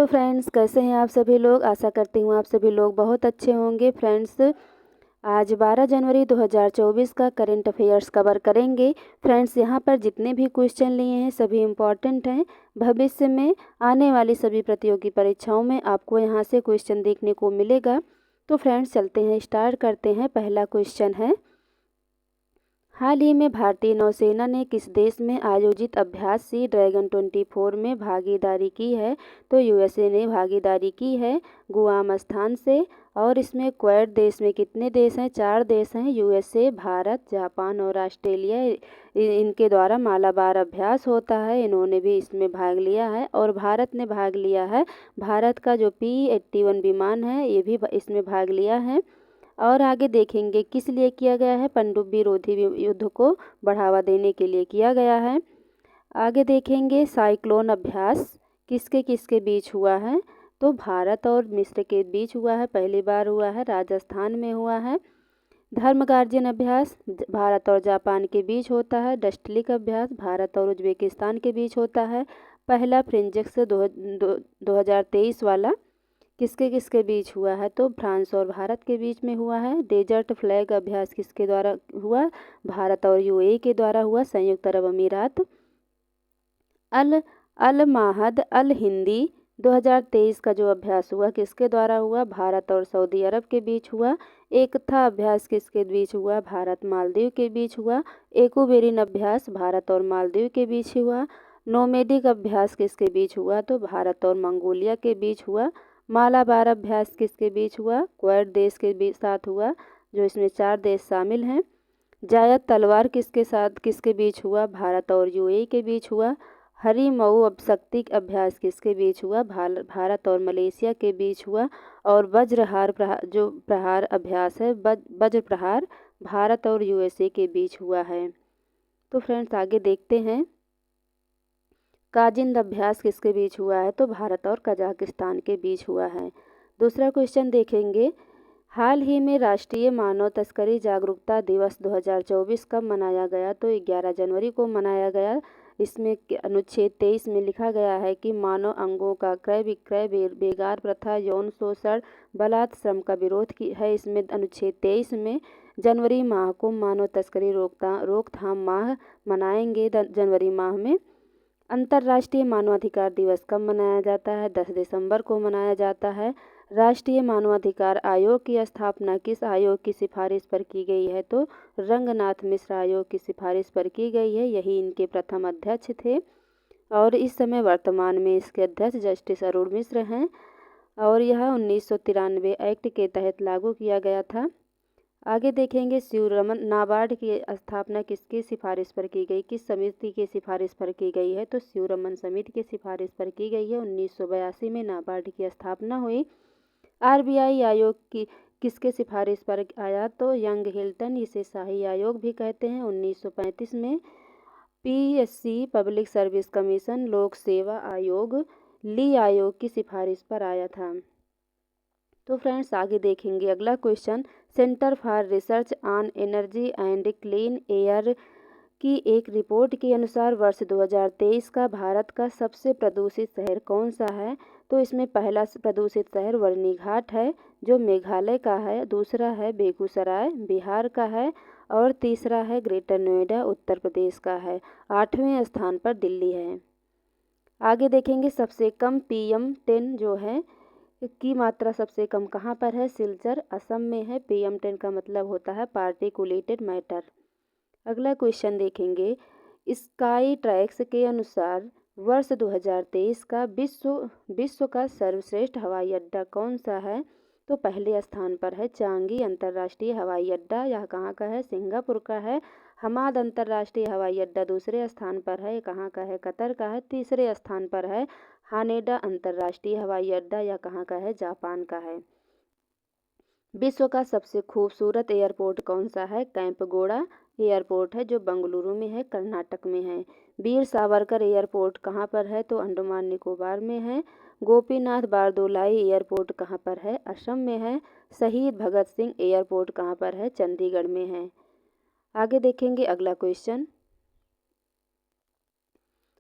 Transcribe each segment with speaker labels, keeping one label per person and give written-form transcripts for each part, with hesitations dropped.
Speaker 1: Hello friends, कैसे हैं आप सभी लोग। आशा करती हूँ आप सभी लोग बहुत अच्छे होंगे। फ्रेंड्स, आज 12 जनवरी 2024 का करंट अफेयर्स कवर करेंगे। फ्रेंड्स, यहाँ पर जितने भी क्वेश्चन लिए हैं सभी इम्पॉर्टेंट हैं। भविष्य में आने वाली सभी प्रतियोगी परीक्षाओं में आपको यहाँ से क्वेश्चन देखने को मिलेगा। तो फ्रेंड्स, चलते हैं, स्टार्ट करते हैं। पहला क्वेश्चन है, हाल ही में भारतीय नौसेना ने किस देश में आयोजित अभ्यास सी ड्रैगन 24 में भागीदारी की है। तो यूएसए ने भागीदारी की है गुआम स्थान से। और इसमें क्वाड देश में कितने देश हैं? 4 देश हैं, यूएसए, भारत, जापान और ऑस्ट्रेलिया। इनके द्वारा मालाबार अभ्यास होता है, इन्होंने भी इसमें भाग लिया है और भारत ने भाग लिया है। भारत का जो P-81 विमान है ये भी इसमें भाग लिया है। और आगे देखेंगे किस लिए किया गया है, पनडुब्बी रोधी युद्ध को बढ़ावा देने के लिए किया गया है। आगे देखेंगे साइक्लोन अभ्यास किसके किसके बीच हुआ है। तो भारत और मिस्र के बीच हुआ है, पहली बार हुआ है, राजस्थान में हुआ है। धर्मगार्जन अभ्यास भारत और जापान के बीच होता है। डस्टलिक अभ्यास भारत और उज्बेकिस्तान के बीच होता है। पहला फ्रिंजेक्स 2023 वाला किसके किसके बीच हुआ है। तो फ्रांस और भारत के बीच में हुआ है। डेजर्ट फ्लैग अभ्यास किसके द्वारा हुआ? भारत और यूएई के द्वारा हुआ, संयुक्त अरब अमीरात। अल माहद अल हिंदी 2023 का जो अभ्यास हुआ किसके द्वारा हुआ? भारत और सऊदी अरब के बीच हुआ। एकता अभ्यास किसके बीच हुआ? भारत मालदीव के बीच हुआ। एकोबेरिन अभ्यास भारत और मालदीव के बीच हुआ। नोमेडिक अभ्यास किसके बीच हुआ? तो भारत और मंगोलिया के बीच हुआ। मालाबार अभ्यास किसके बीच हुआ? क्वाड देश के साथ हुआ, जो इसमें 4 देश शामिल हैं। जायद तलवार किसके बीच हुआ? भारत और यूएई के बीच हुआ। हरी मऊ शक्ति अभ्यास किसके बीच हुआ? भारत और मलेशिया के बीच हुआ। और जो प्रहार अभ्यास है, वज्र प्रहार, भारत और यूएसए के बीच हुआ है। तो फ्रेंड्स, आगे देखते हैं, काजिंद अभ्यास किसके बीच हुआ है? तो भारत और कजाकिस्तान के बीच हुआ है। दूसरा क्वेश्चन देखेंगे, हाल ही में राष्ट्रीय मानव तस्करी जागरूकता दिवस 2024 कब मनाया गया? तो 11 जनवरी को मनाया गया। इसमें अनुच्छेद 23 में लिखा गया है कि मानव अंगों का क्रय विक्रय, बेगार प्रथा, यौन शोषण, बलात् श्रम का विरोध की है। इसमें अनुच्छेद 23 में जनवरी माह को मानव तस्करी रोकथाम माह मनाएंगे। जनवरी माह में अंतर्राष्ट्रीय मानवाधिकार दिवस कब मनाया जाता है? 10 दिसंबर को मनाया जाता है। राष्ट्रीय मानवाधिकार आयोग की स्थापना किस आयोग की सिफारिश पर की गई है? तो रंगनाथ मिश्र आयोग की सिफारिश पर की गई है, यही इनके प्रथम अध्यक्ष थे। और इस समय वर्तमान में इसके अध्यक्ष जस्टिस अरुण मिश्र हैं। और यह 1993 एक्ट के तहत लागू किया गया था। आगे देखेंगे, शिवरमन नाबार्ड की स्थापना किसकी सिफारिश पर की गई, किस समिति की सिफारिश पर की गई है? तो शिवरमन समिति की सिफारिश पर की गई है। 1982 में नाबार्ड की स्थापना हुई। आरबीआई आयोग की किसके सिफारिश पर आया? तो यंग हिल्टन, इसे शाही आयोग भी कहते हैं। 1935 में पीएससी पब्लिक सर्विस कमीशन लोक सेवा आयोग ली आयोग की सिफारिश पर आया था। तो फ्रेंड्स, आगे देखेंगे अगला question, centre for research on energy and clean air की एक रिपोर्ट के अनुसार वर्ष 2023 का भारत का सबसे प्रदूषित शहर कौन सा है? तो इसमें पहला प्रदूषित शहर वर्णिघाट है, जो मेघालय का है। दूसरा है बेगूसराय, बिहार का है। और तीसरा है ग्रेटर नोएडा, उत्तर प्रदेश का है। 8वें स्थान पर दिल्ली है। आगे देखेंगे, सबसे कम PM10 जो है की मात्रा सबसे कम कहाँ पर है? सिलचर, असम में है। PM10 का मतलब होता है पार्टिकुलेटेड मैटर। अगला क्वेश्चन देखेंगे, स्काई ट्रैक्स के अनुसार वर्ष 2023 का विश्व का सर्वश्रेष्ठ हवाई अड्डा कौन सा है? तो पहले स्थान पर है चांगी अंतर्राष्ट्रीय हवाई अड्डा, यह कहाँ का है? सिंगापुर का है। हमाद अंतर्राष्ट्रीय हवाई अड्डा दूसरे स्थान पर है, कहाँ का है? कतर का है। तीसरे स्थान पर है हानेडा अंतर्राष्ट्रीय हवाई अड्डा, यह कहाँ का है? जापान का है। विश्व का सबसे खूबसूरत एयरपोर्ट कौन सा है? कैंपगोड़ा एयरपोर्ट है, जो बेंगलुरु में है, कर्नाटक में है। वीर सावरकर एयरपोर्ट कहाँ पर है? तो अंडमान निकोबार में है। गोपीनाथ बारदोलाई एयरपोर्ट कहाँ पर है? असम में है। शहीद भगत सिंह एयरपोर्ट कहाँ पर है? चंडीगढ़ में है। आगे देखेंगे अगला क्वेश्चन,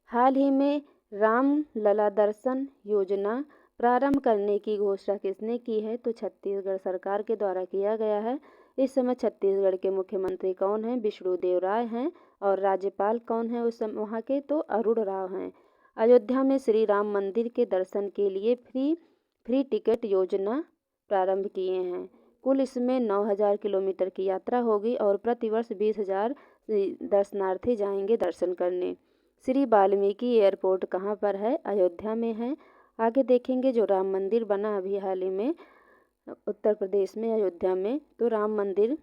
Speaker 1: हाल ही में राम लला दर्शन योजना प्रारंभ करने की घोषणा किसने की है? तो छत्तीसगढ़ सरकार के द्वारा किया गया है। इस समय छत्तीसगढ़ के मुख्यमंत्री कौन हैं? विष्णुदेव राय हैं। और राज्यपाल कौन है उस समय वहाँ के? तो अरूण राव हैं। अयोध्या में श्री राम मंदिर के दर्शन के लिए फ्री टिकट योजना प्रारंभ किए हैं। कुल इसमें 9000 किलोमीटर की यात्रा होगी और प्रतिवर्ष 20,000 दर्शनार्थी जाएंगे दर्शन करने। श्री वाल्मीकि एयरपोर्ट कहाँ पर है? अयोध्या में है। आगे देखेंगे जो राम मंदिर बना अभी हाल ही में उत्तर प्रदेश में अयोध्या में, तो राम मंदिर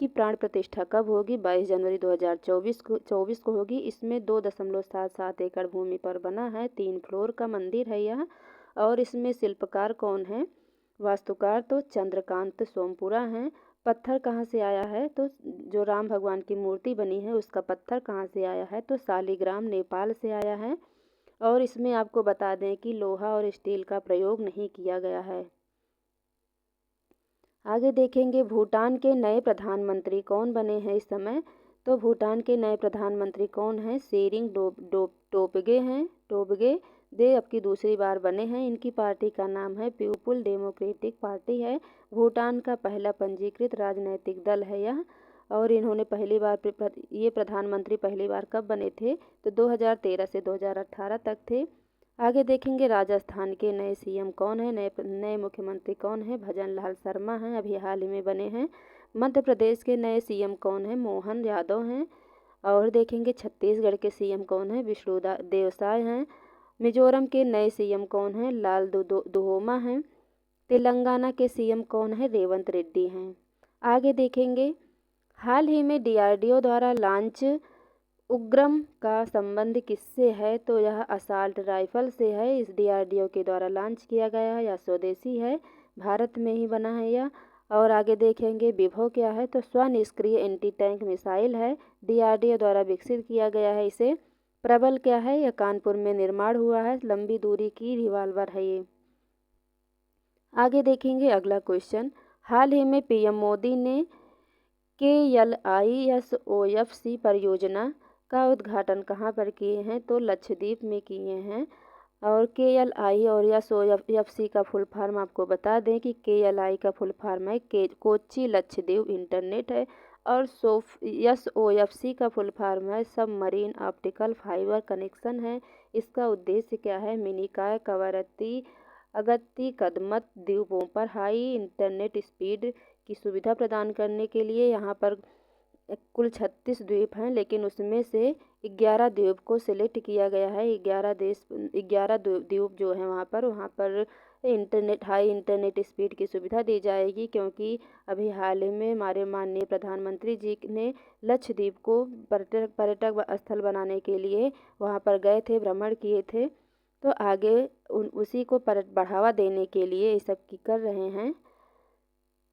Speaker 1: की प्राण प्रतिष्ठा कब होगी? 22 जनवरी 2024 को होगी। इसमें 2.77 एकड़ भूमि पर बना है। 3 फ्लोर का मंदिर है यह। और इसमें शिल्पकार कौन है? वास्तुकार तो चंद्रकांत सोमपुरा हैं। पत्थर कहाँ से आया है? तो जो राम भगवान की मूर्ति बनी है उसका पत्थर कहाँ से आया है? तो शालिग्राम नेपाल से आया है। और इसमें आपको बता दें कि लोहा और स्टील का प्रयोग नहीं किया गया है। आगे देखेंगे भूटान के नए प्रधानमंत्री कौन बने हैं इस समय? तो भूटान के नए प्रधानमंत्री कौन हैं? शेरिंग टोब्गे हैं। टोब्गे दे अब की दूसरी बार बने हैं। इनकी पार्टी का नाम है पीपुल डेमोक्रेटिक पार्टी है। भूटान का पहला पंजीकृत राजनीतिक दल है यह। और इन्होंने पहली बार ये प्रधानमंत्री पहली बार कब बने थे? तो 2013 से 2018 तक थे। आगे देखेंगे राजस्थान के नए सीएम कौन है? नए मुख्यमंत्री कौन है? भजन लाल शर्मा हैं, अभी हाल ही में बने हैं। मध्य प्रदेश के नए सीएम कौन है? मोहन यादव हैं। और देखेंगे छत्तीसगढ़ के सीएम कौन है? विष्णुदेव साय हैं। मिजोरम के नए सीएम कौन हैं? लाल दुहोमा हैं। तेलंगाना के सीएम कौन है? रेवंत रेड्डी हैं। आगे देखेंगे हाल ही में डीआरडीओ द्वारा लॉन्च उग्रम का संबंध किससे है? तो यह असॉल्ट राइफल से है। इस डीआरडीओ के द्वारा लॉन्च किया गया है। यह स्वदेशी है, भारत में ही बना है यह। और आगे देखेंगे विभव क्या है? तो स्वनिष्क्रिय एंटी टैंक मिसाइल है, डीआरडीओ द्वारा विकसित किया गया है इसे। प्रबल क्या है? यह कानपुर में निर्माण हुआ है, लंबी दूरी की रिवाल्वर है ये। आगे देखेंगे अगला क्वेश्चन, हाल ही में पीएम मोदी ने KLISOFC परियोजना का उद्घाटन कहाँ पर किए हैं? तो लक्षद्वीप में किए हैं। और KLI और SOFC का फुल फॉर्म आपको बता दें कि KLI का फुल फॉर्म है कोच्चि लक्षद्वीप इंटरनेट है। और SOFC का फुल फॉर्म है सबमरीन ऑप्टिकल फाइबर कनेक्शन है। इसका उद्देश्य क्या है? मिनिकॉय कवरत्ती अगत्ती कदमत द्वीपों पर हाई इंटरनेट स्पीड की सुविधा प्रदान करने के लिए। यहाँ पर कुल 36 द्वीप हैं, लेकिन उसमें से 11 द्वीप को सिलेक्ट किया गया है। 11 द्वीप जो हैं वहाँ पर हाई इंटरनेट स्पीड की सुविधा दी जाएगी, क्योंकि अभी हाल ही में हमारे माननीय प्रधानमंत्री जी ने लक्षद्वीप को पर्यटक स्थल बनाने के लिए वहाँ पर गए थे, भ्रमण किए थे। तो आगे उसी को बढ़ावा देने के लिए ये सब कर रहे हैं।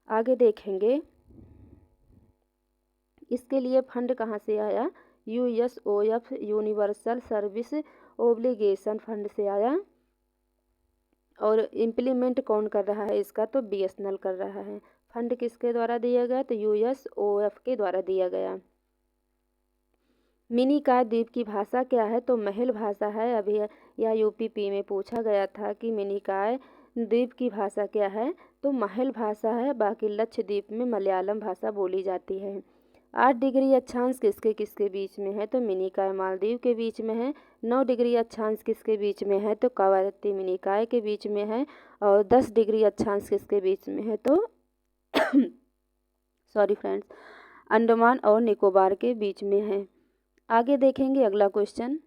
Speaker 1: आगे देखेंगे इसके लिए फंड कहाँ से आया? USOF universal service obligation fund से आया। और इम्प्लीमेंट कौन कर रहा है इसका? तो BSNL कर रहा है। फंड किसके द्वारा दिया गया? तो USOF के द्वारा दिया गया। मिनिकॉय द्वीप की भाषा क्या है? तो महल भाषा है। अभी यह UPP में पूछा गया था कि मिनिकॉय द्वीप की भाषा क्या है? तो महल भाषा है। बाकी लक्षद्वीप में मलयालम भाषा बोली जाती है। 8 डिग्री अक्षांश किसके किसके बीच में है? तो मिनिकॉय मालदीव के बीच में है। 9 डिग्री अक्षांश किसके बीच में है? तो कवरत्ती मिनिकॉय के बीच में है। और 10 डिग्री अक्षांश किसके बीच में है? तो सॉरी फ्रेंड्स, अंडमान और निकोबार के बीच में है। आगे देखेंगे अगला क्वेश्चन,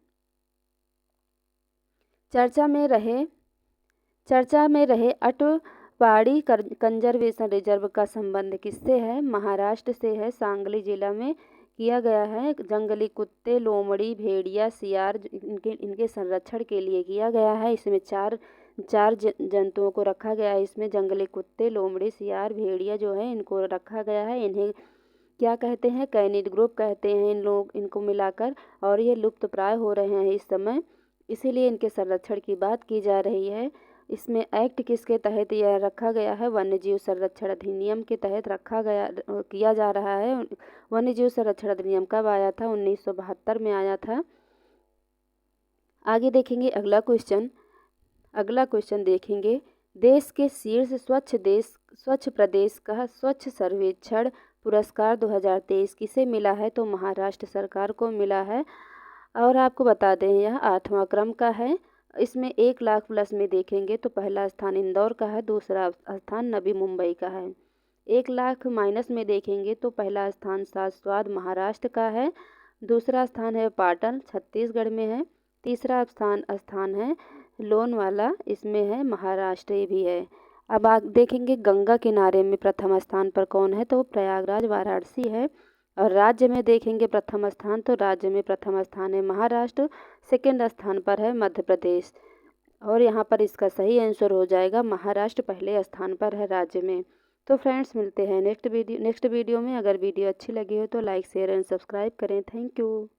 Speaker 1: चर्चा में रहे अटवाड़ी कंजर्वेशन रिजर्व का संबंध किससे है? महाराष्ट्र से है। सांगली जिला में किया गया है। जंगली कुत्ते, लोमड़ी, भेड़िया, सियार इनके संरक्षण के लिए किया गया है। इसमें चार जंतुओं को रखा गया है। इसमें जंगली कुत्ते, लोमड़ी, सियार, भेड़िया जो है इनको रखा गया है। इन्हें क्या कहते हैं? कैनिड ग्रुप कहते हैं इनको मिलाकर। और ये लुप्त प्राय हो रहे हैं इस समय, इसीलिए इनके संरक्षण की बात की जा रही है। इसमें एक्ट किसके तहत यह रखा गया है? वन्यजीव संरक्षण अधिनियम के तहत किया जा रहा है। वन्यजीव संरक्षण अधिनियम कब आया था? 1972 में आया था। आगे देखेंगे अगला क्वेश्चन, अगला क्वेश्चन देखेंगे, देश के शीर्ष स्वच्छ प्रदेश का स्वच्छ सर्वेक्षण पुरस्कार 2023 किसे मिला है? तो महाराष्ट्र सरकार को मिला है। और आपको बता दें यह 8वां क्रम का है। इसमें 1 लाख प्लस में देखेंगे तो पहला स्थान इंदौर का है, दूसरा स्थान नवी मुंबई का है। 1 लाख माइनस में देखेंगे तो पहला स्थान सारस्वत महाराष्ट्र का है, दूसरा स्थान है पाटन छत्तीसगढ़ में है, तीसरा स्थान है लोनावाला, इसमें है महाराष्ट्र ये भी है। अब आप देखेंगे गंगा किनारे में प्रथम स्थान पर कौन है? तो प्रयागराज वाराणसी है। और राज्य में देखेंगे प्रथम स्थान, तो राज्य में प्रथम स्थान है महाराष्ट्र, सेकंड स्थान पर है मध्य प्रदेश। और यहाँ पर इसका सही आंसर हो जाएगा महाराष्ट्र पहले स्थान पर है राज्य में। तो फ्रेंड्स मिलते हैं नेक्स्ट वीडियो में। अगर वीडियो अच्छी लगी हो तो लाइक शेयर एंड सब्सक्राइब करें। Thank you.